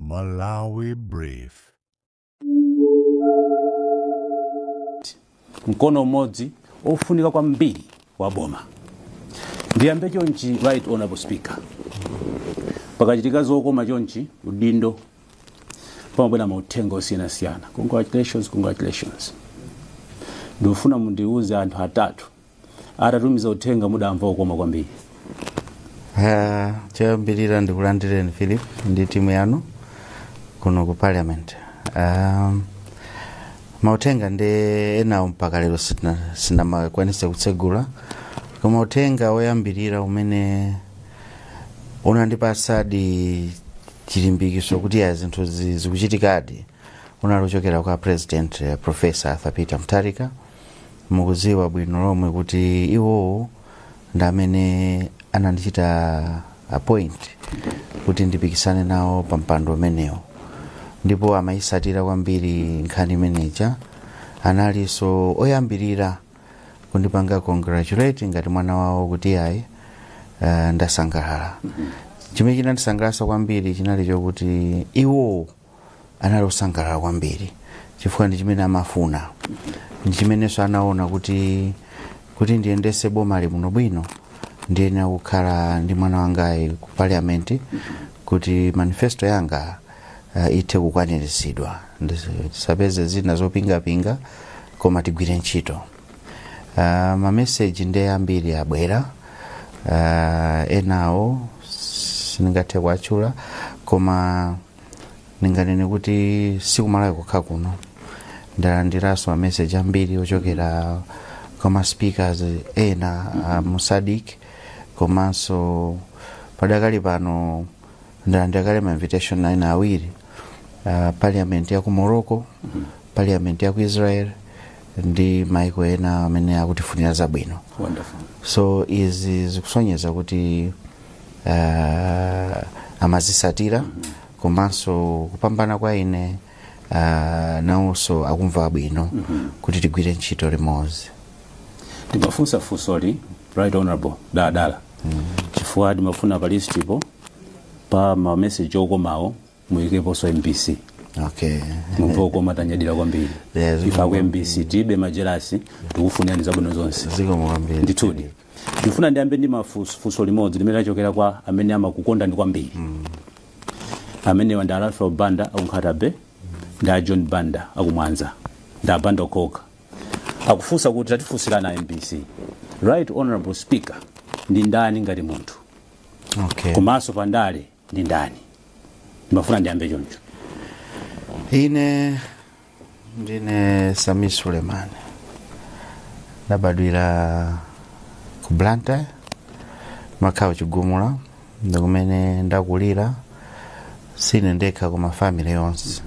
Malawi Brief. Mkono umodzi ofunika kwambiri wa boma. Ndiyambe chonchi, Right Honorable Speaker. Pakachitika zokoma chonchi udindo pamabwera mauthenga osiyana-siyana. Congratulations. Ndifuna mundiuze anthu atatu atatumiza uthenga mudamva okoma kwambiri. Choyambirira ndikulandireni Philip ndi timu yanu kuno ku parliament. Mauthenga ndi enawo mpaka lero sinamakwanisa kutsegula. Koma uthenga woyambirira umene unandipatsa chilimbikiso kuti zinthu zikuchitikadi unalochokera kwa President Professor Arthur Peter Mutharika. Mukuziwa bwino lomwe kuti iwo ndi amene anandichita appoint kuti ndipikisane nawo pa mpando umenewo, ndipo amayisatira kwambiri nkhani imeneja. Analinso oyambirira kundipanga congratulate ngati mwana wawo kuti ayi ndasangalala. Chimene chinandisangalatsa kwambiri chinali chokuti iwo analosangalala kwambiri chifukwa ndi chimene amafuna, ndi chimenenso anaona kuti ndiyendese boma muno bwino ndiyena kukhala ndi mwana wangayi ku parliament kuti manifesto yanga ithe kukwaniritsidwa. Tisapeze zina zopingapinga koma tigwire ntchito. Ma message ndi ambiri abwera, enawo sindingathe kuwatchula, koma ninganene kuti sikumalawi kokha kuno ndalandiranso ma message ambiri ochokera kwa speakers ena musadik, komanso padakali pano ndalandira ma invitation ena awiri, parliament ya ku Morocco, parliament ya ku Israel ndi maiko ena amene akutifunira zabwino. Wonderful. So izi zikusonyeza kuti amazisatira komanso kupambana kwa ine nawonso akumva bwino kuti tigwire ntchito limodzi. Ndimafunsa fusoli, Right Honorable dala. Chifukwa ndimafuna palistipo pa ma message okomawo muyikepo so MBC. Okay. Mumvoko matanyadira kwambiri. Ifa ku MBC tibe majelasi tikufunira zabwino zonse. Ziko mwambiri. Nditudi. Ndifuna ndiyambe ndi mafuso limodzi limene lachokera kwa amene amakukonda ndi kwambiri. Amene wanda Alfred Banda akuNkhatabe, nda John Banda akumwanza, nda Banda Okoka. Akufunsa kuti tatifusirana MBC. Right Honorable Speaker, ndi ndani ngati munthu? Okay. Komanso pandale ndi ndani? Ndimafuna ndiyambe choncho. Ine ndine Sami Suleiman. Ndabadwira ku Blantyre, makao Chigumula, ndikumene ndakulira. Sine ndekha koma family yonse.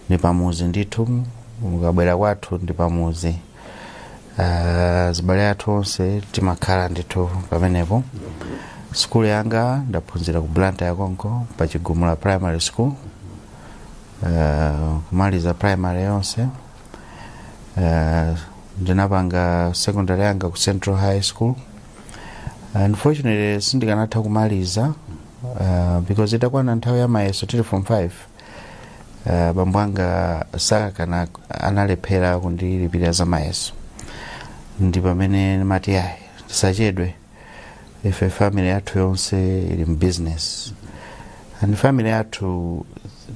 Ndi pamuzi ndithu, mukabwera kwathu ndi pamuzi. Zibale athu onse timakhala ndithu pamenepo. School yanga ndaphunzira ku Blantyre konko pa Chigumula Primary School. Kumaliza primary yonse. Ndinapanga secondary yanga ku Central High School. Unfortunately sindikanatha kumaliza because itakwana nthawi ya mayeso tili form 5. Bambo anga sakana analephera kundilipira za mayeso. Ndi pamene ndimati ayi tisachedwe, ife family yathu yonse ili business. And family yathu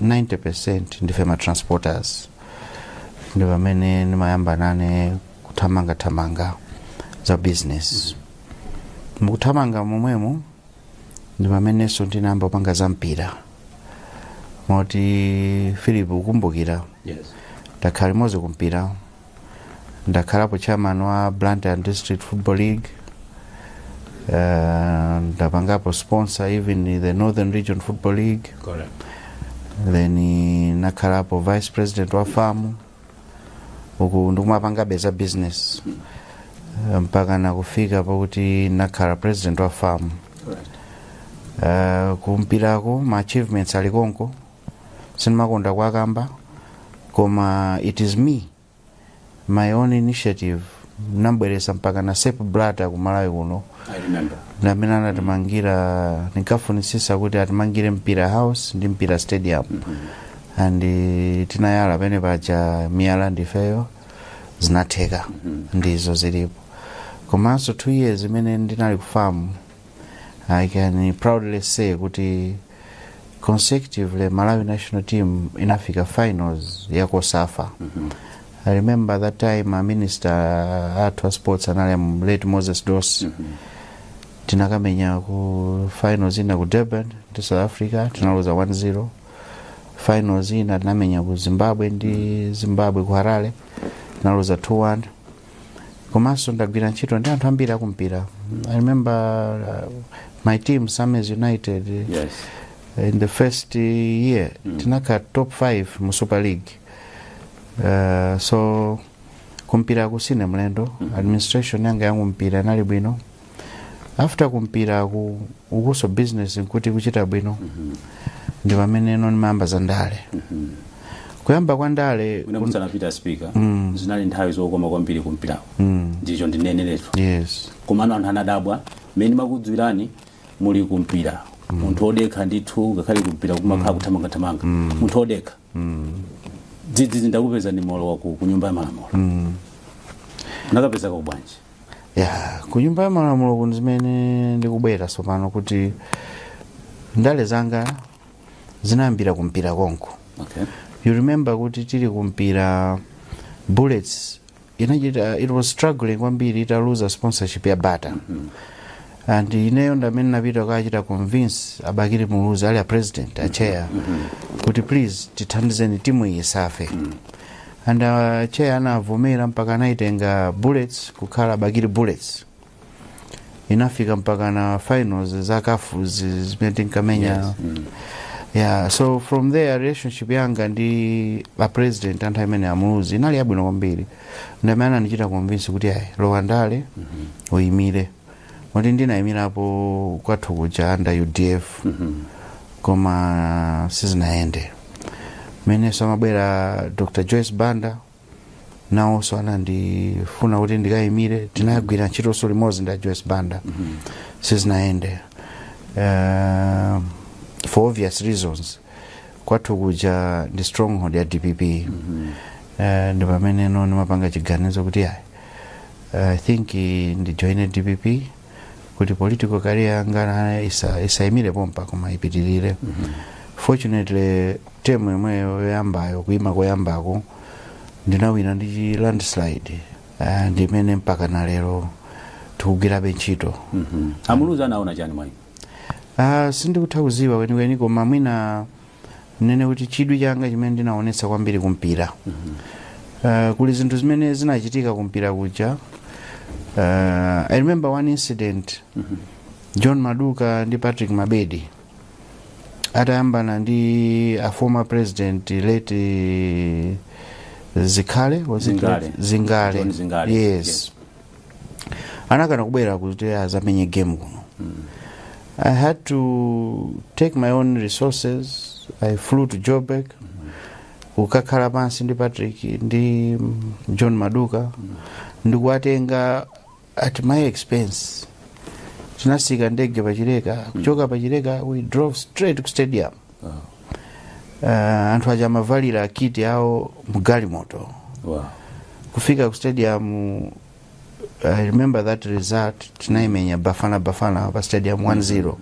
90% ndife ma transporters. Ndi pamene ndimayamba nane kuthamanga za business. Mukuthamanga momwemo ndi pamenenso ndinayamba kupanga za mpira. Moti Philip ukumbukira. Yes. Ndakhala limodzi kumpira. Ndakhalapo chairman wa Blantyre District Football League. Ndapangapo sponsor even in the Northern Region Football League. Correct. Then nakhalapo vice president wa farm. Uku ndikumapanga beza business. Mpaka nakufika pakuti nakhala president wa farm. Correct. Kumpirako ma achievements alikonko sinimakonda kwakamba, koma it is me, my own initiative, nambweresa mpaka na Sepp Blatter ku Malawi kuno. I remember. ndamene anatimangira nikafunisisa kuti atimangire mpira house ndi mpira stadium and tinayala pene paja miyala ndifeyo zinatheka ndizo zilipo. Komanso 2 years imene ndinali kufamu, I can proudly say kuti consecutively Malawi national team inafika finals ya Kosafa. I remember that time a minister atwa sports anali late Moses Dos. Tinakamenya ku finals ina ku Durban to South Africa, tinaloza 1-0. Finals ina tinamenya ku Zimbabwe ndi Zimbabwe ku Harare, tinaloza 2-1. Komanso ndagwira ntchito ndi anthu ambiri akumpira. I remember my team Summers United, yes, in the first year tinaka top 5 mu Super League. So kumpira kusine mlendo, administration yanga yangu mpira nali bwino. After kumpira ukuso business nkuti kuchita bwino, ndi pamene non mamba za ndale. Kuyamba kwa ndale unamusana Peter Speaker, zinali nthawi zokoma kwambiri kumpira. Ndicho ndineneretu. Yes. Komano anthu anadabwa, meni makudziwirani muli kumpira. Munthu odekha ndithu ngakhale kumpira kumakhala kuthamanga. Munthu odekha. Dzidzi ndakupeza ni molo wako ku nyumba ya malamulo. Nakapeza kwa bwanji. Yeah, ku nyumba ya malamulo kuti zimene ndikubwera sopano kuti ndale zanga zinayambira kumpira konko. Okay. You remember kuti tili kumpira Bullets inajita, it was struggling kwambiri ita lose sponsorship ya Bata. And ineyo ndamene napita kachita convince Abakiri Muluzi ali a president, a chair, kuti please tithandizeni timu iyi safe. And chair anavomera mpaka anaitenga Bullets kukhala Abakiri Bullets. Inafika mpaka na finals za kafu zimene tinkamenya. Yes. Yeah, so from there relationship yanga ndi a president anthu amene Muluzi inali yabwino kwambiri. Ndamene ananichita convince kuti ayi lowa ndale uyimire. Wati ndinayimirapo kwathu kuja under UDF, koma sizinaende. Mene samabwera Dr. Joyce Banda nawonso anandifuna kuti ndikayimire, tinagwira ntchito limodzi ndi Joyce Banda. Sizinaende. For obvious reasons. Kwathu kuja ndi stronghold ya DPP. Ndi pamene no nimapanga chiganizo kuti ayi I think ndi join DPP kuti political career yanga isaimire pompa koma ipitilire. Fortunately term imwe yambayo kuima koyambako ndinawina ndi landslide, ndimene mpaka na lero tikugwira ntchito. Amuluzi anaona chani mwayi? Sindikutauziwa kwenikweni koma mwina nene kuti chidwi changa chimene ndinaonetsa kwambiri kumpira. Kuli zinthu zimene zinachitika kumpira kuja. I remember one incident. John Maduka ndi Patrick Mabedi atayambana ndi a former president late Zikale, was it Zingale? John Zingale. Yes. Anakana kubwera kuti azamenye game kuno. I had to take my own resources. I flew to Joburg. Ukakhala pansi ndi Patrick ndi John Maduka. Ndikuwatenga at my expense. Tinasika ndege pachileka. Kuchoka pachileka, we drove straight to stadium. Anthu aja mavalira kiti awo mugali moto. Wow. Kufika ku stadium, I remember that result. Tinaimenya Bafana pa stadium 1-0.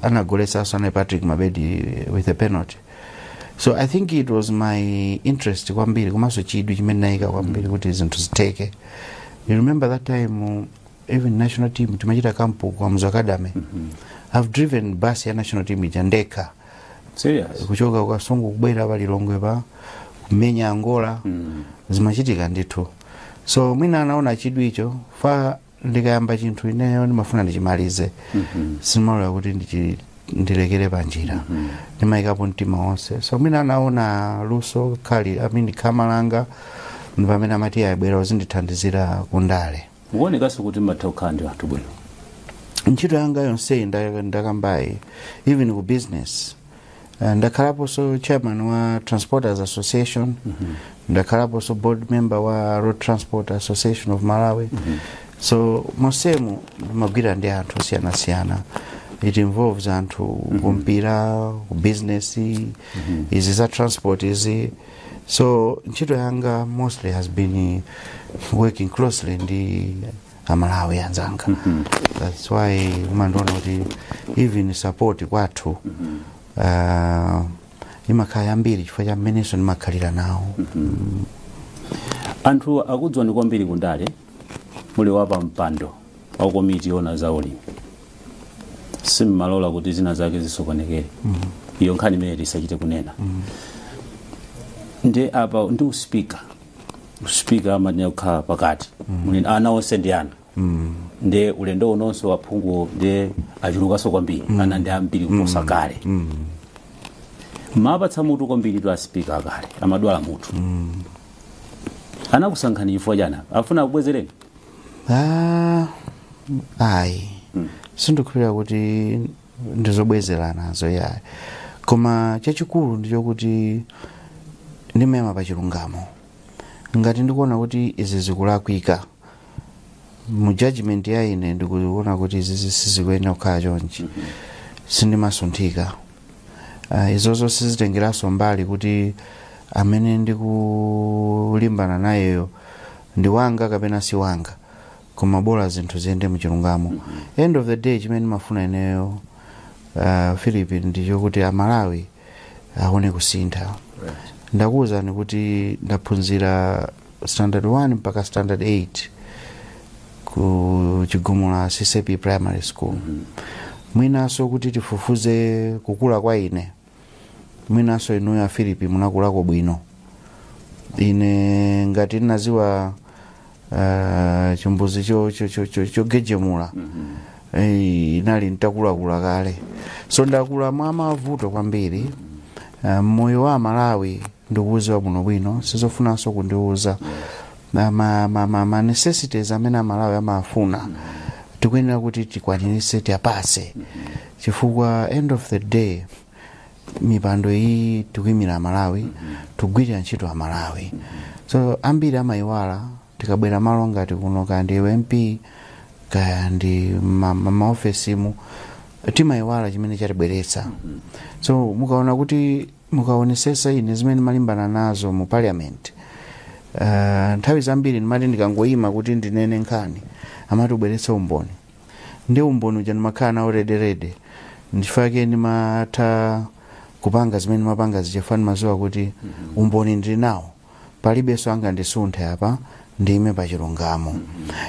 Anagolesa sana Patrick Mabedi with a penalty. So I think it was my interest kwambiri kumaso chidwi chimene naika kwambiri kuti zinthu ziteke. You remember that time even national team tumachita camp kwa Mzo Academy. I've driven bus ya national team ijandeka. Serious? Kuchoka kwa Songo kubwera Balilongwe pa kumenya Angola. Zimachitika ndithu. So mwina anaona chidwi icho fa ndikayamba chinthu ineyo ndimafuna ndichimalize. Simalola kuti ndilekere panjira. Ndimayikapo mtima wonse. So mwina anaona luso kali kamalanga ndipamene amati ayabwera uzindithandizira kundale. Muonekaso kuti matauka ndi anthu bwino. Ntchito yanga yonse ndakambayi even ku business. Ndakhalapo so chairman wa Transporters Association. Ndakhalapo so board member wa Road Transport Association of Malawi. So mosemu magwira ndi anthu osiyana-siyana. It involves anthu kumpira, business, izi za transport izi. So ntchito yanga mostly has been working closely ndi amalawi anzanga. That's why umandiona kuti even support kwathu imakhala yambiri chifukwa cha mmeneso ndimakhalira nawo. Anthu akudziwani kwambiri kundale muli wapa mpando wa komiti yona za ulimi. Simmalola kuti zina zake zisokonekere. Iyo nkhani imene tisachite kunena. Ndi apa ndi uspika amanya kukhala pakati. Muli ana onse ndi ana. Ndi ulendo unonso waphungu ndi achulukanso kwambiri. Ana ndi ambiri kuposa kale. Mapatsa mutu kwambiri tu aspika akale. Amadwala mutu. Anakusankhani chifukwa chana. Afuna kubwezereni? Ayi. Sindikuphira kuti ndizobwezera nazo yayi. Koma chachikulu ndicho kuti ndimema pa chilungamo. Ngati ndikuona kuti izi zikulakwika mu judgment ya ine ndikuona kuti izi sizikuyenera kukhala chonchi. Sindimasunthika. Izozo sizitengeraso mbali kuti amene ndikulimbana nayeyo ndi wanga kapena si wanga. Koma bora zinthu ziyende mu chilungamo. End of the day chimene mafuna ineyo Philip ndicho kuti amalawi aone kusintha. Ndakuwuzani kuti ndaphunzira standard 1 mpaka standard 8 ku Chigumula CCP Primary School. Mwinaso kuti tifufuze kukula kwa ine. Mwinaso inuyo Philip munakulako bwino. Ine ngati naziwa chimbuzi chogejemula. Inali ntakula kale. So ndakula mwamavuto kwambiri. Moyo wa Malawi ndikuwuziwa bwino sizofunanso kundiwuza ma necessities amene Malawi amafuna tikuyenera kuti tikwaniritse tiapase chifukwa end of the day mipando iyi tikuyimira Malawi tugwirira ntchito a Malawi. So ambiri amayiwala tikabwera malo ngati kuno kandi MP kandi maofesi mu timayiwala chimene chatibweretsa. So mukaona kuti mukaonesesa ine zimene malimbana nazo mu parliament nthawi zambiri ndimati ndikangoyima kuti ndinene nkhani amati ubweretsa umboni. Ndi umboni uja ndimakhala nawo rede ndifake ndimatha kupanga zimene mapanga zichefani mazuwa kuti umboni ndili nawo palibenso angandisunthe apa ndime pa chilungamo.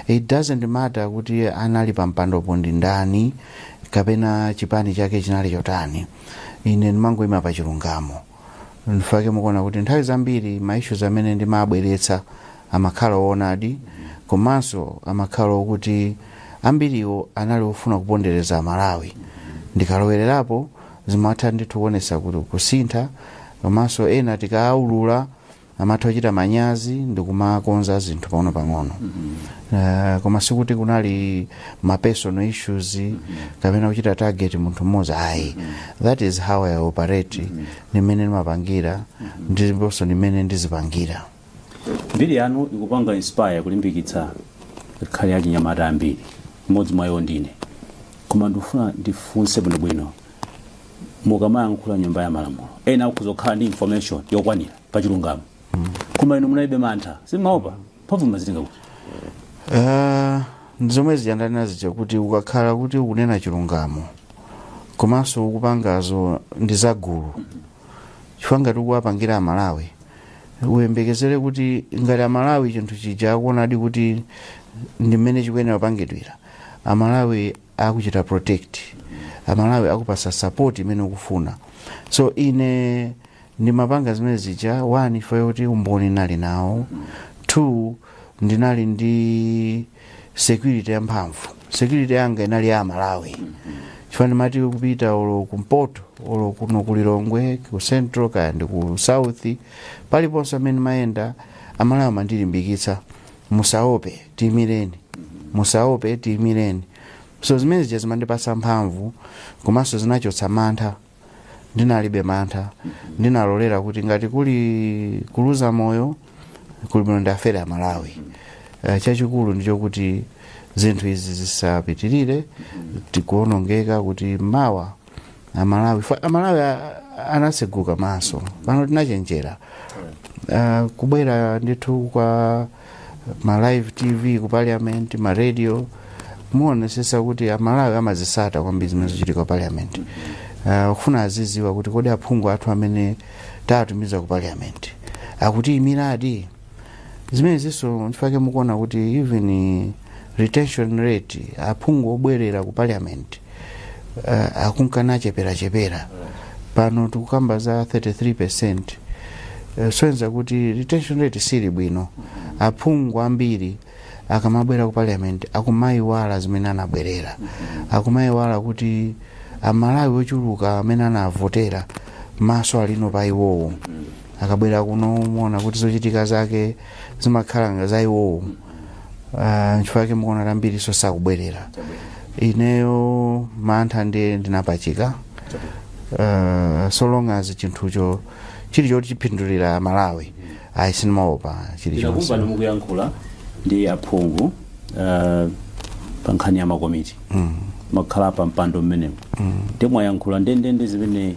It doesn't matter kuti anali pa mpandopo ndi ndani kapena chipani chake chinali chotani. Ine ndimangoyima pa chilungamo. Ndifake mukuona kuti nthawi zambiri ma issues amene ndimabweretsa amakhala woonadi komanso amakhala kuti ambiriwo anali ofuna kupondereza Malawi. Ndikalowererapo zimatha ndithu kuonesa kuti kusintha komanso ena tikaulula amatha kuchita manyazi ndikumakonza zinthu pang'ono. Koma sikuti kunali ma personal issues kapena kuchita target munthu mmodzi ayi. That is how I operate. Nimene ndimapangira ndiponso nimene ndizipangira. Mbiri yanu ikupanga inspire kulimbikitsa khali ya chinyamata ambiri mmodzi mwayo ndine. Koma ndifuna ndifunse bwino mukamayankhula nyumba ya malamulo ena ukuzokhala ndi information yokwanira pa chilungamo. Koma inu munaibe mantha simaopa pavuma zitinga kuti ndizomwe zijandani nazo kuti ukakhala kuti ukunena chilungamo komanso ukupangazo ndi zagulu chifukwa ngati ukuwapangira Malawi uyembekezere kuti ngati Malawi chinthu chija akuonadi kuti ndimene chikuyenera kupangidwira Malawi akuchita protect Malawi akupasa support imene ukufuna. So ine ndimapanga zimene zija 1 ife kuti umboni nali nawo 2 ndinali ndi security yamphamvu. Security yanga inali ya Malawi chifukwa ndimati kupita olo kumpoto olo kuno kulilongwe ku central kandi ku south paliponso amene mayenda Malawi amandilimbikitsa musaope timireni. So zimene zija zimandipasa mphamvu komanso zinachotsa mantha. Ndinalibe mantha ndinalolera kuti ngati kuli kuluza moyo kuli bwino ndafere a Malawi. Chachikulu ndicho kuti zinthu izi zisapitirire tikuonongeka kuti mawa amalawi anaseguka maso pano tinachenjera kubwera ndithu kwa ma live TV ku parliament ma radio muonesesa kuti amalawi amazisata kwambiri zimene zichitika ku parliament ufuna aziziwa kuti kodi aphungu athu amene tatumiza ku parliament akuti imiradi zimene ziso nchifake mukuona kuti even retention rate aphungu obwerera ku parliament akunkana chepera pano tukamba za 33%. Soenza kuti retention rate sili bwino aphungu ambiri akamabwera ku parliament akumayiwala zimene anabwerera akumayiwala kuti amalawi ochuluka amene anavotera maso alino pa iwowo akabwera kuno muona kuti zochitika zake zimakhala nga za iwowo nchifake mukuona ambiri so sakubwerera ineyo mantha ndinapachika so long as chinthucho chili choti chipindulira Malawi ayisinimaopa chili chonse. Kumva mukuyankhula ndi aphungu pa nkhani ya makomiti makhala pa mpando mmenemo ndimwayankhula ndendende zimene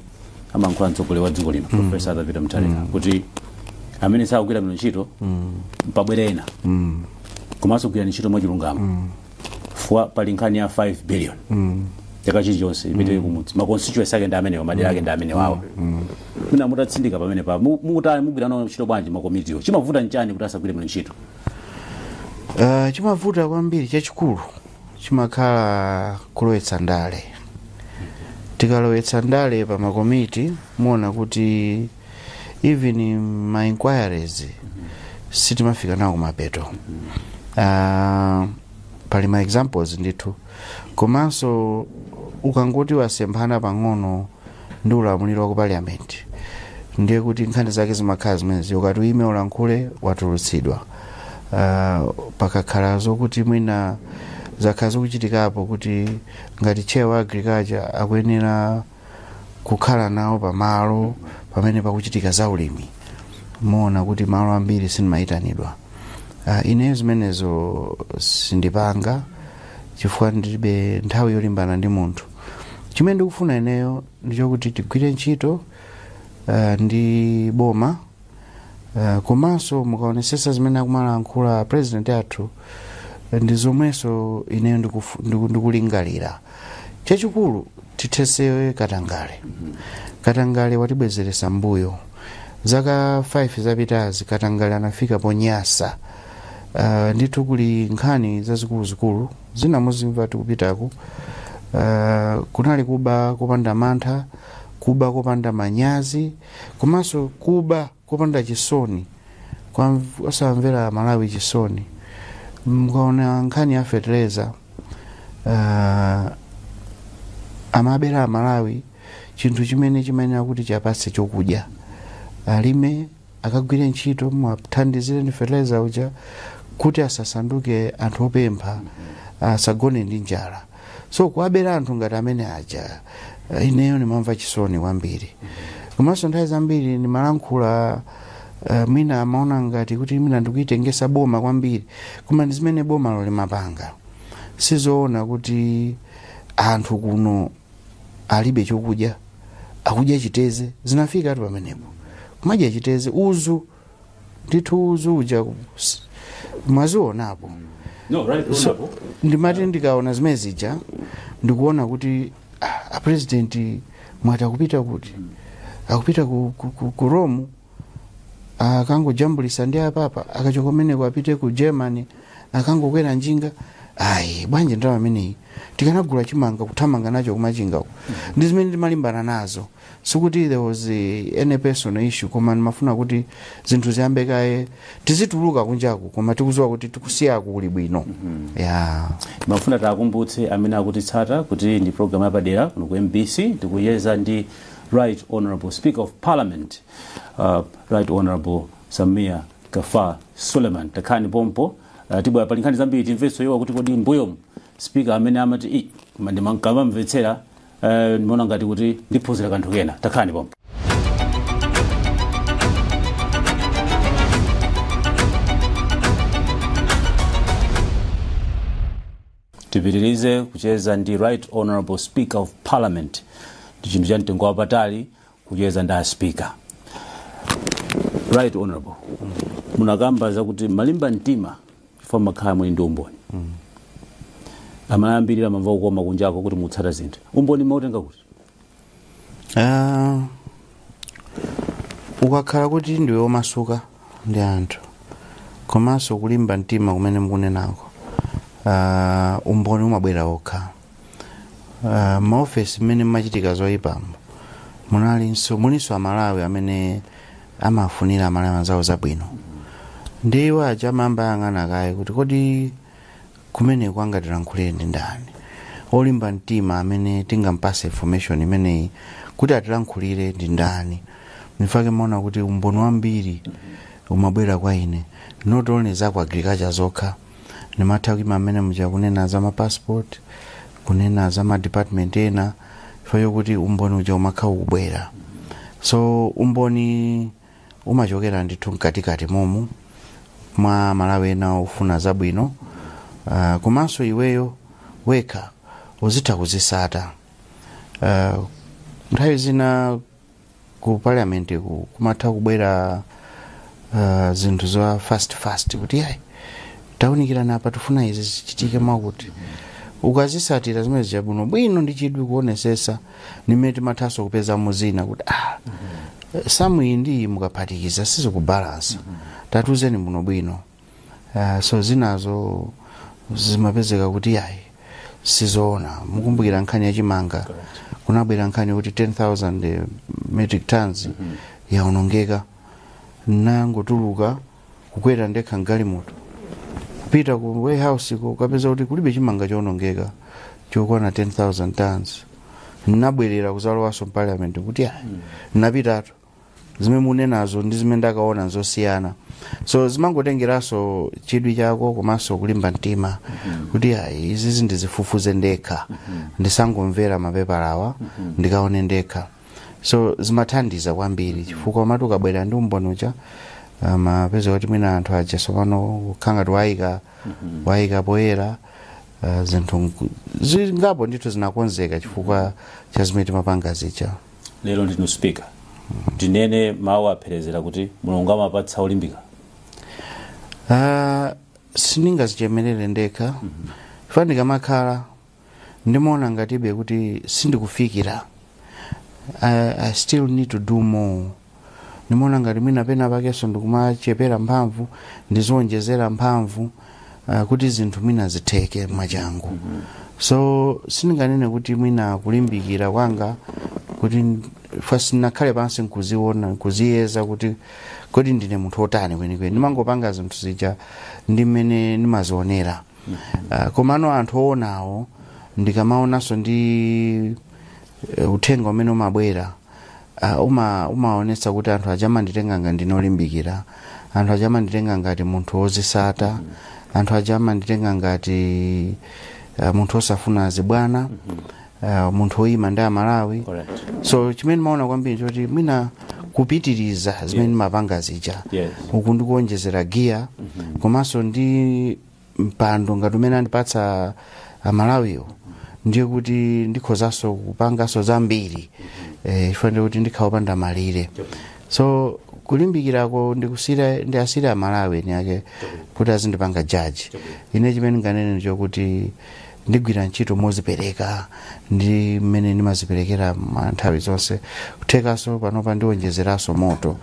amankhula mtsogoleri wa dziko lino Professor Arthur Mutharika kuti amene sakugwira bwino ntchito mpabwerena komanso kugwira ntchito mwachilungamo fuwa pali nkhani ya 5 billion chaka chilichonse ipite kumudzi ma constituency ake ndi amenewo madera ake ndi amenewawo mina mutatsindika pamene pa mugwira nawo ntchito bwanji makomitiwo chimavuta nchani kuti asagwire bwino ntchito? Chimavuta kwambiri chachikulu chimakhala kulowetsa ndale. Tikalowetsa ndale pa makomiti muona kuti even ma inquiries sitimafika nawo kumapeto. Pali ma examples ndithu komanso ukangoti wasemphana pang'ono ndi ulamuliro wa ku parliament ndiye kuti nkhani zake zimakhala zimenezi ukati uime ulankhule watulutsidwa. Pakakhala zokuti mwina zakhala zokuchitikapo kuti ngati chair wa agriculture akuyenera kukhala nawo pamalo pamene pakuchitika za ulimi muona kuti malo ambiri sinimayitanidwa. Ineyo zimenezo sindipanga chifukwa ndilibe nthawi yolimbana ndi munthu. Chimene ndikufuna ineyo ndichokuti tigwire ntchito ndi boma komanso mukaonesesa zimene akumalankhula president athu ndi zomweso ineyo ndikulingalira. Chachikulu tithesewe Katangale. Katangale watibwezeresa mbuyo zaka 5 zapitazi Katangale anafika ponyasa. Ndithu kuli nkhani zazikulu zina muzimva tikupitaku kunali kuba kopanda mantha, kuba kopanda manyazi, komanso kuba kopanda chisoni kwa osamvera Malawi chisoni. Mkaona nkhani ya fertilizer amabera Malawi chinthu chimene chimayenera kuti chapatse chokudya alime akagwire ntchito mwathandizire ndi fertilizer uja kuti asasanduke anthu opempha asagone ndi njala. So kuabera anthu ngati amene aja ineyo nimamva chisoni kwambiri. Komanso nthawi zambiri nimalankhula mwina amaona ngati kuti mwina ndikuitengesa boma kwambiri koma ndi zimene boma lo limapanga. Sizoona kuti anthu kuno alibe chokudya akudya chiteze zinafika atu pamenepo kumadya chiteze uzu ndithu uzu uja mwazionapo. So, ndimati ndikaona zimene zija ndikuona kuti a president mwata kupita kuti akupita ku Rome akangojambulisa ndi apapa akachokomeneko apite ku Germany akangokwera njinga bwanje ndawa ameneyi tikanagula chimanga kuthamanga nacho kumachinga ndi zimene ndimalimbana nazo. Sikuti there was any personal issue koma ndimafuna kuti zinthu ziyambe kaye tizituluka kunjaku koma tikuziwa kuti tikusiyako kuli bwino. Mafuna takumbutse amene akutitsata kuti ndi program yapadera kuno ku MBC tikuyeza ndi Right Honorable Speaker of Parliament Right Honorable Samia Kafaa Suleiman takhani pompo tibwera pali nkhani zambiri timveso iwo kuti kodi mbuyo speaker amene amati ndimankamamvetsera ndimaona ngati kuti ndiphunzira kanthu kena takhani pompo. tipitirize kucheza ndi Right Honorable Speaker of Parliament. Ndi chinthu cha mtengo wapatali kucheza ndi speaker. Right Honorable, munakamba zakuti malimba mtima chifukwa makhala muli ndi umboni. Amayambirira mamva kukoma kunjako kuti mutsata zinthu. Umboni mautenga kuti? Ukakhala kuti ndiwe omasuka ndi anthu komanso kulimba mtima kumene mukunenako, umboni umabwera okha. Maofesi mmene machitika zoyipamo mulinso Amalawi amene amafunira Amalawi anzawo zabwino. Ndiwo aja amamba yang'ana kaye kuti kodi kumene kwangatilankhulire ndi ndani, olimba mtima amene tingampase information imeneyi kuti atilankhulire ndi ndani. Mfake maona kuti umboni wambiri umabwera kwa ine, not only za kwa agriculture zokha, nimatha kuima amene muja kunena za ma passport, kunena za ma department ena, ifayo kuti umboni uja umakha ukubwera. So umboni umachokera ndithu mkatikati momu mwa Malawi ena ufuna zabwino. Komanso iweyo weka uzitha kuzisata. Nthawi zina ku parliament kumatha kubwera zinthu za fast kuti yayi taunikirana apa tufuna izi zichitike mwakuti ukazisatira zimene zabwino bwino ndi chidwi kuonesesa nimeti mathaso kupeza muzina kuti samwi ndi mukaphatikiza sizo kubalance tatuzeni muno bwino. So zinazo zimapezeka kuti yayi sizoona. Mukumbukira nkhani ya Chimanga kunabwera nkhani kuti 10,000 metric tons yaonongeka, nangotuluka kukwera ndekha galimoto kupita ku warehouse ukapeza kuti kulibe Chimanga chaonongeka chokwana 10,000 tons. Nabwerera kuzalowaso parliament kuti napitatu zimene munenazo ndi zimene ndakaona zosiyana. So zimangotengeraso chidwi chako komanso kulimba mtima kuti izi ndizifufuze ndekha, ndisangomvera mapepala awa ndikaone ndekha. So zimathandiza kwambiri chifukwa amati ukabwera ndi umboni uja mapeza kuti mwina anthu aja sopano kukhanga tiwayika poyera zinthu zingapo ndithu zinakonzeka chifukwa cha zimene timapanga zicha. Lero ndinu speaker, ndinene mawu apherezera kuti Mulungu amapatsa olimbika. Sindingazichemerere ndekha. Ifa ndikamakhala ndimaona ngatibe kuti sindikufikira. I still need to do more. Ndimaona ngati mwina pena pakeso ndikumachepera mphamvu, ndizonjezera mphamvu kuti zinthu mwina zitheke mwachangu. So sindinganene kuti mwina kulimbikira kwanga kuti first nakhale pansi nkuziona kuziyeza kuti kodi ndine munthu otani kwenikweni. Ndimangopanga zinthu zija ndi mmene ndimazionera. Komano anthu oonawo ndikamaonanso ndi uthenga umene umabwera umaonesa kuti anthu ajama nditenga ngati ndinolimbikira, anthu ajama nditenga ngati munthu wozisata, anthu ajama nditenga ngati munthu osafuna zibwana, munthu oyima ndi Amalawi. So chimene maona kwambiri choti mwina kupitiriza zimene mapanga zija uku ndikuonjezera gear komanso ndi mpando ngati umene andipatsa Amalawiyo ndiye kuti ndikhozaso kupangaso zambiri ifanire kuti ndikhaopanda malire. So kulimbikirako ndi asiri Amalawi nyake kuti azindipanga jaji. Ine chimene nganene ndicho kuti ndigwira ntchito mozipereka ndi mmene ndimaziperekera nthawi zonse kuthekaso panopa ndiwonjezeraso moto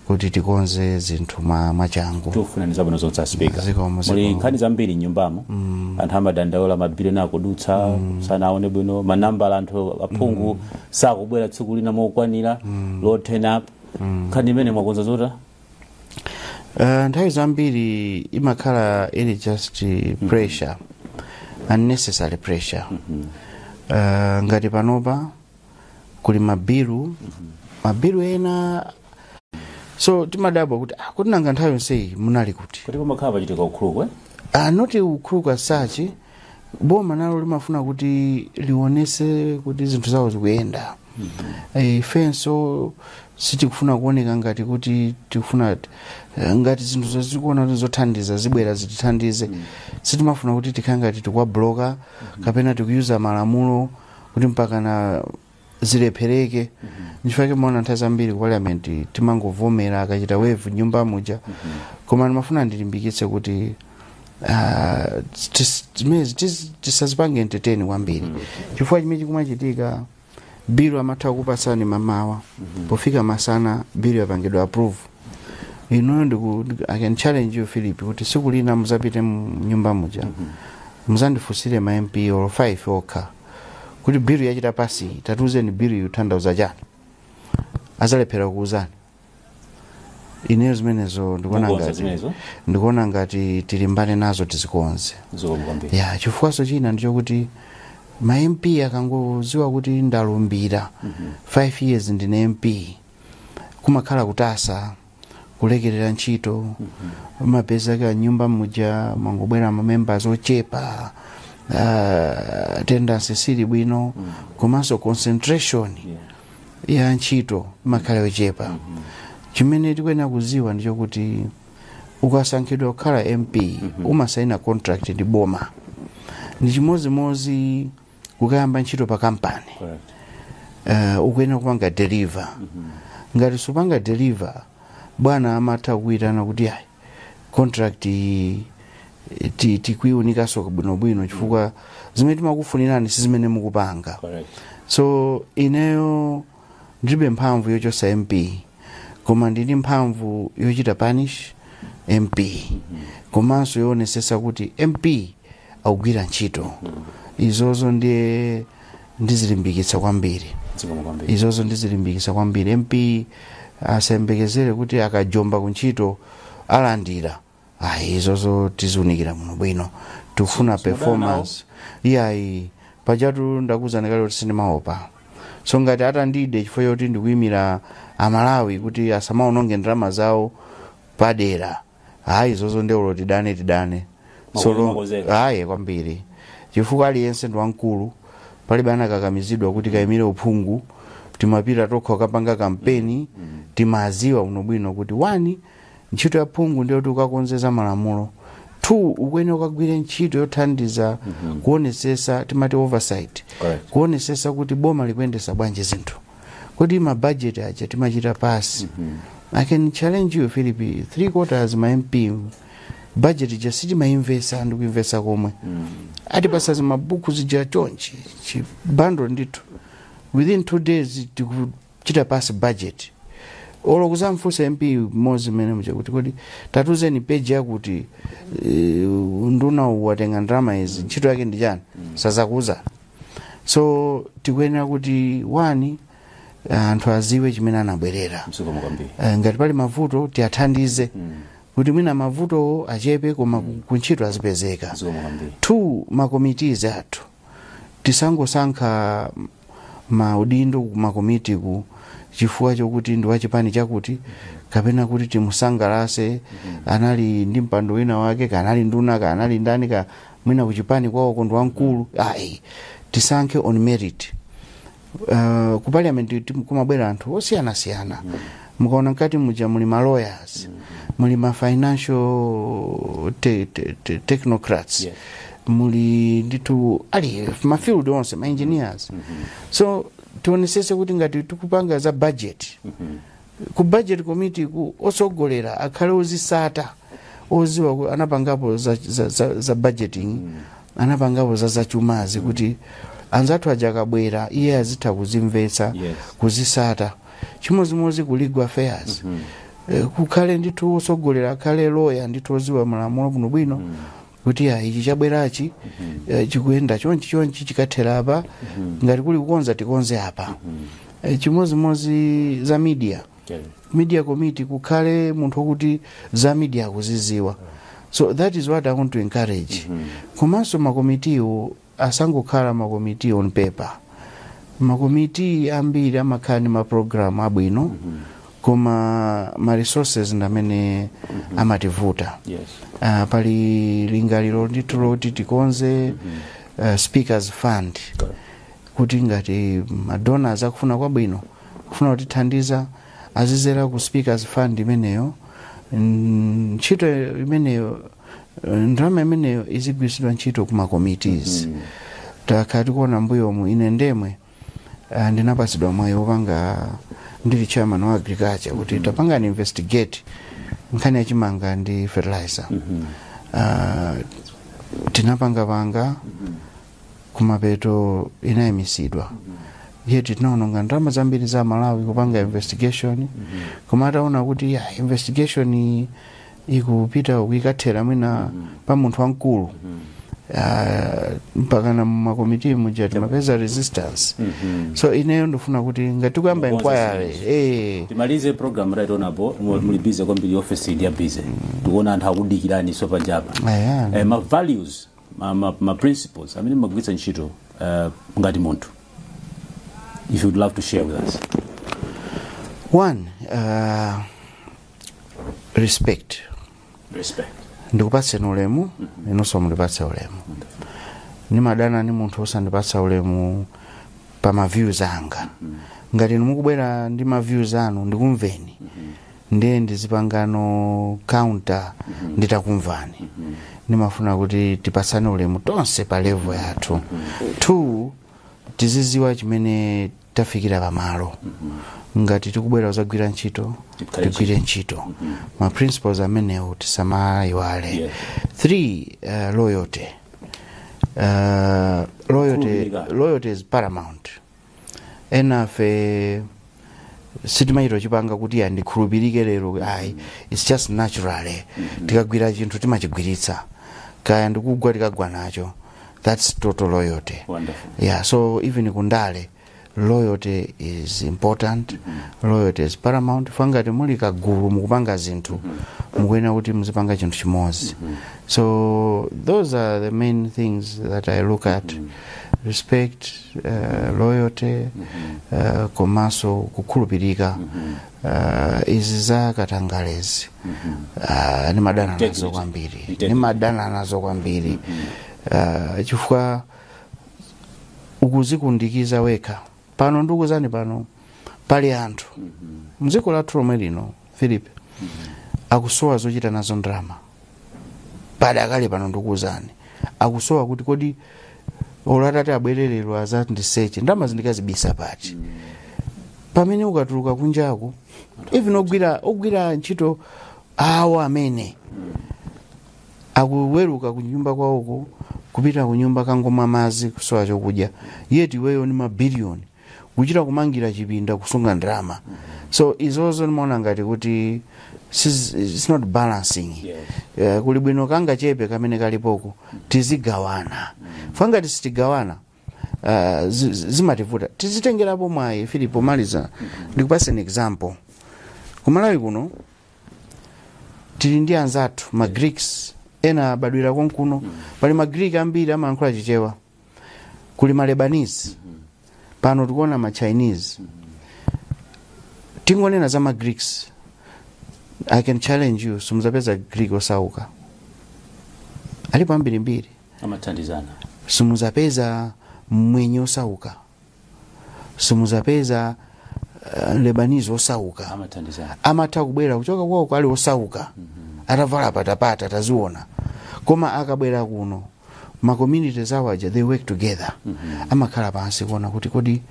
kuti tikonze zinthu mwachangu. Tufuna nizabano zotsa speaker. Muli nkhani zambiri nyumbamo. Anthu amadandaula mabiliyoni akudutsa sanaone bwino, manambala anthu aphungu sakubwera tsiku lina mokwanira load turn up. Nkhani imene mwakonza zota? Nthawi zambiri imakhala ili just pressure, unnecessary pressure. Ngati panopa kuli mabilu ena. So timadabwa kuti nanga nthawi yonseyi munali kuti. Kuti pamakhala pachitika ukhulukwe? Noti ukhulukwa sachi, boma nalo limafuna kuti liwonese kuti zinthu zawo zikuyenda. Ifenso sitikufuna kuoneka ngati kuti tikufuna ngati zinthu zazikuona zothandiza zibwera zitithandize sitimafuna kuti tikhale ngati tikwabloka kapena tikuyuza malamulo kuti mpaka na zilephereke nchifukwa maona nthawi zambiri ku parliament timangovomera akachita wave nyumba muja koma ndimafuna ndilimbikitse kuti tisazipange entertain kwambiri chifukwa chimene chikumachitika bill amatha kupasani mamawa pofika masana bill yapangidwa approve I can challenge you Philip kuti siku lina muzapite nyumba muja muzandifusire ma MP or 5 okha kuti bill yachita pasi tatuzeni bill yutanthauza chani azalephera kuuzani ineyo zimenezo ndikuona ngati tilimbane nazo tizikonze ya chifukwaso china ndicho kuti ma MP akangoziwa kuti ndalumbira 5 years ndine MP kumakhala kutasa kulekerera ntchito mapeza ka nyumba muja mangobwera ma members ochepa attendance sili bwino komanso concentration ya ntchito makhala ochepa chimene tikuyenera kuziwa ndicho kuti ukasankhidwa kukhala MP umasaina contract ndi boma ndi chimozimozi kukayamba ntchito pa kampani ukuyenera kupanga deliver ngati supanga deliver bwana amatha kuitana kuti ayi contract tikuiunikaso bwinobwino chifukwa zimene timakufunirani si zimene mukupanga so ineyo ndilibe mphamvu yochosa MP koma ndili mphamvu yochita punish MP komanso yoonetsetsa kuti MP akugwira ntchito izozo ndiye ndizilimbikitsa kwambiri MP asembekezere kuti akajomba kuntchito alandira izozo tizunikira muno bwino tufuna performance iyayi pajatu ndakuzani kale kuti sindimaopa so ngati atandide chifukwa choti ndikuyimira amalawi kuti asamaononge ndalama zawo padera izozo ndeulo tidane solo kwambiri chifukwa aliyense ndi wamkulu palibe anakakamizidwa kuti kayimire uphungu timapita tokha kapanga kampeni timaziwa unobwino kuti 1 ntchito ya phungu ndiyo tukakonzeza malamulo 2 ukuyenera ukagwire ntchito yothandiza kuonetsetsa timati oversight kuonetsetsa kuti boma likuyendesa bwanji zinthu kuti ma budget aja timachita pasi I can challenge you Philip 3/4 ma MP budget just timainvesta ndikuinvesta komwe atipasa zimabuku zija chonchi chibando ndithu within 2 days tikuchita pasi budget olo kuzamfusa MP mozi mene mcha kuti kodi tatuzeni page yakuti nduna watenga ndalama izi ntchito yake ndi chani sazakuza so tikuyenera kuti 1 anthu aziwe chimene anabwerera ngati pali mavuto tiathandize kuti mwina mavuto achepe koma kuntchito azipezeka 2 makomitizi athu tisangosankha maudindo kumakomiti ku chifukwa chokuti ndi wachipani chakuti kapena kuti timusangalase anali ndi mpando wina wake kanali nduna kanali ndani ka mwina kuchipani kwawo kondo wamkulu tisankhe on merit ku parliament kumabwera anthu osiyana mukaona nkati muja muli ma lawyers muli ma financial technocrats muli nditu ali ma field onse ma engineers so tionesese kuti ngati tikupanga za budget ku budget committee ku osogolera akhale ozisata oziwa anapangapo za budgeting anapangapo za chumazi kuti anzathu ajakabwera iye azitha kuzimvetsa kuzisata chimozimozi ku legal affairs kukhale ndithu osogolera akhale lawyer ndithu oziwa malamulo bwinobwino kuti ichi chabwerachi chikuyenda chonchi chikathera apa ngati kuli kukonza tikonze apa chimozimozi za media committee kukhale munthu wokuti za media kuziziwa so that is what I want to encourage komanso makomitiwo asangokhala makomiti on paper makomiti ambiri amakhala ndi maprogram abwino koma ma resources ndamene amativuta pali lingaliro ndithu loti tikonze speakers fund kuti ngati madonors akufuna kwabwino kufuna kutithandiza azizera ku speakers fund imeneyo, ntchito imeneyo ndalama imeneyo izigwiritsidwa ntchito kuma committees. Takati kuona mbuyo mu ine ndemwe ndinapatsidwa mwayi wopanga ndili chairman wa agriculture kuti tapanga ni investigate nkhani ya chimanga ndi fertilizer. Tinapanga kumapeto inayimisidwa. Yeti tinaononga ndalama zambiri za Malawi kupanga investigation. Koma ataona kuti investigation ikupita ukikathera mwina pa munthu wamkulu. Mpaka na makomiti muja timapeza resistance. So ineyo ndofuna kuti ngati kuyamba inquiry timalize program right on apo muli busy kwambiri office ndi busy tuona anthu akudikirani so pajapa ma values ma principles amene magwitsa ntchito ngati munthu, if you would love to share with us. One, respect. Ndikupatse ulemu inonso mundipatse ulemu. Nimadana ni munthu osandipatsa ulemu pa ma views anga. Ngati mukubwera ndi ma views anu ndikumveni, ndiye ndizipangano counter nditakumvani. Nimafuna kuti tipatsane ulemu tonse pa level yathu. Two, tiziziwa chimene tafikira pamalo. Ngati tikubwera uzagwira ntchito tigwire ntchito. Ma principles amenewo tisamayiwale. Three, loyalty. Loyalty is paramount. Enafe sitimayiro chipanga kuti ndikhulupirike lero it's just natural. Tikagwira chinthu timachigwiritsa. Kaya ndikugwa tikagwa nacho. That's total loyalty. Wonderful. Yeah, so even kundale loyalty is important. Loyalty is paramount. Fangati muli kagulu mukupanga zinthu mukwena kuti muzipanga chinthu chimozi. So those are the main things that I look at. Respect, loyalty, komanso kukhulupirika. Izi za katangalezi. Nimadana nazo kwambiri. Chifukwa ukuzikundikiza weka. Pano ndukuzani pano pali anthu. Mdziko lathu lomwe lino Philip akusowa zochita nazo ndrama. Padakale pano ndukuzani. Akusowa kuti kodi olatate abwererero azati ndiseche ndama zindikazibisa pati. Pamene ukatuluka kunjako even ogwira ntchito awo amene akuweruka kunyumba kwawoko kupita kunyumba kangoma mazi kusowa chokudya, yeti weyo ni mabilioni kuchita kumangira chipinda kusunga ndrama. So izozo nimaona ngati kuti it's not balancing. Kuli bwino kanga chepe kamene kalipoko tizigawana. Fanga tisitigawana zimativuta. Tizitengerapo mwayi Philip maliza. Ndikupasa an example. Kumalawi kuno tili ndi anzathu ma Greeks ena badwira konkuno pali ma Greek ambiri amayankhula chichewa. Kuli ma Lebanese pano tikuona ma Chinese. Tingonena za ma Greeks, I can challenge you, sumuzapeza Greek osauka. Alipo ambiri amathandizana. Sumuzapeza mwenye osauka. Sumuzapeza Lebanese osauka. Amathandizana. Amata kubwera kuchoka kwao kwali osauka. Atavala patapata taziona. Koma akabwera kuno ma communities awaja they work together. Amakhala pansi kuona kuti kodi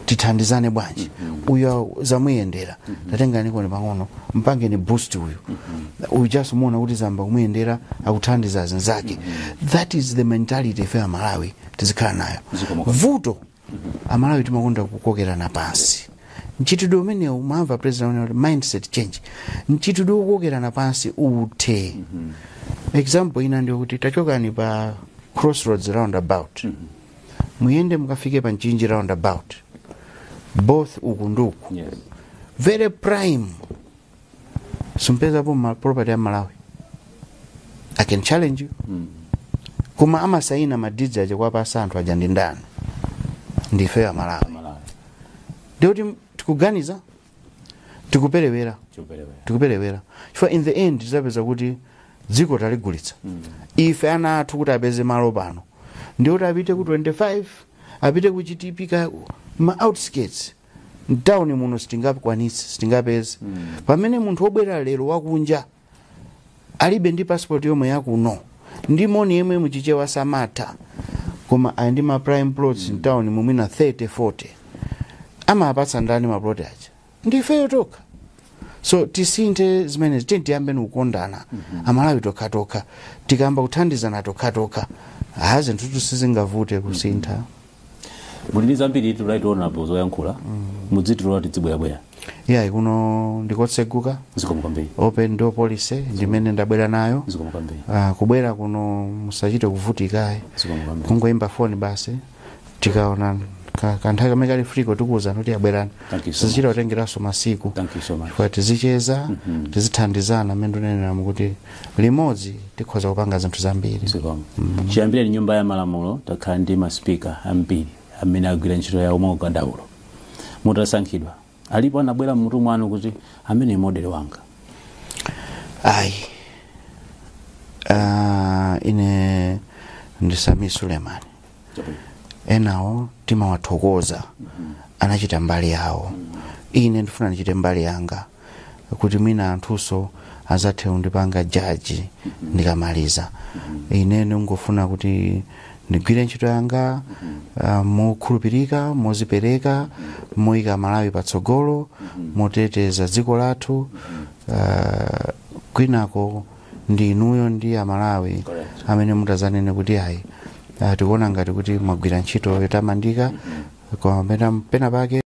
tithandizane bwanji. Uyo zamuyendera. Tatenga niko ni pang'ono mpange ni boost uyu. Uyu just muona kuti zamba kumuyendera akuthandiza zinzake. That is the mentality ya Malawi tizikhala nayo. Vuto Amalawi timakonda kukokera na pansi. Nchitudu umene umamva president mindset change. Nchitudu kukokera na pansi ute. Example ina ndio kuti tachoka ni pa crossroads roundabout. Muyende mukafike pa Nchinji roundabout. Both ukunduku. Yes. Very prime. Sumpeza po property ya Malawi. I can challenge you. Kuma ama saina madidza je kwa pasantu ajandi ndani. Ndife ya Malawi. Ndio tikuganiza tikuperewera. Chifukwa in the end tizapeza kuti dziko taligulitsa. Ife ana athu kuti apeze malo pano. Ndio tapite ku 25 apite ku GTP ka ma outskirts mtauni muno sitingakwanitse sitingapeze pamene munthu obwera lero wakunja alibe ndi passport yomwe yakuno ndi moni yemwe muchichewa Samata koma ali ndi ma prime plots mtauni mumina 30-40 amapatsa ndani maploti aja ndifeyo toka. So tisinthe zimene tiyambe nikukondana amalawi tokha tikamba kuthandizana tokha haze nthutu sizingavute kusintha. Mulini zambiri tulaitiona apo zoyankhula mudzitulwa tizibwera yeah kuno ndikotseguka zikomukwambiri open door policy ndimene ndabwera nayo zikomukwambiri kubwera kuno musachite kuvutika zikomukwambiri kungoimba phone basi tikaona kanthawi kamene kali friko tikuwuzana kuti abwerani sizichita kutengeraso masiku. Thank you so much. Kwa tizicheza tizithandizana amene ndinenera kuti limodzi tikhoza kupanga zinthu zambiri. Chiyambire nyumba ya malamulo takhala ndi maspika ambiri amene agwira ntchito yawo mwaukadaulo mutasankhidwa alipo anabwera mmutu mwanu kuti amene modeli wanga ayi ine ndi Sami Sulemani enawo timawathokoza anachita mbali yawo ine ndifuna ndichite mbali yanga kuti mwina anthuso azathe kundipanga jaji ndikamaliza ine ndingofuna kuti ndigwire ntchito yanga mokhulupirika mozipereka moyika Malawi patsogolo moteteza dziko lathu kwinako ndi inuyo ndi Amalawi amene mutazanene kuti ayi tikuona ngati kuti mwagwira ntchito yotamandika kwa pena pake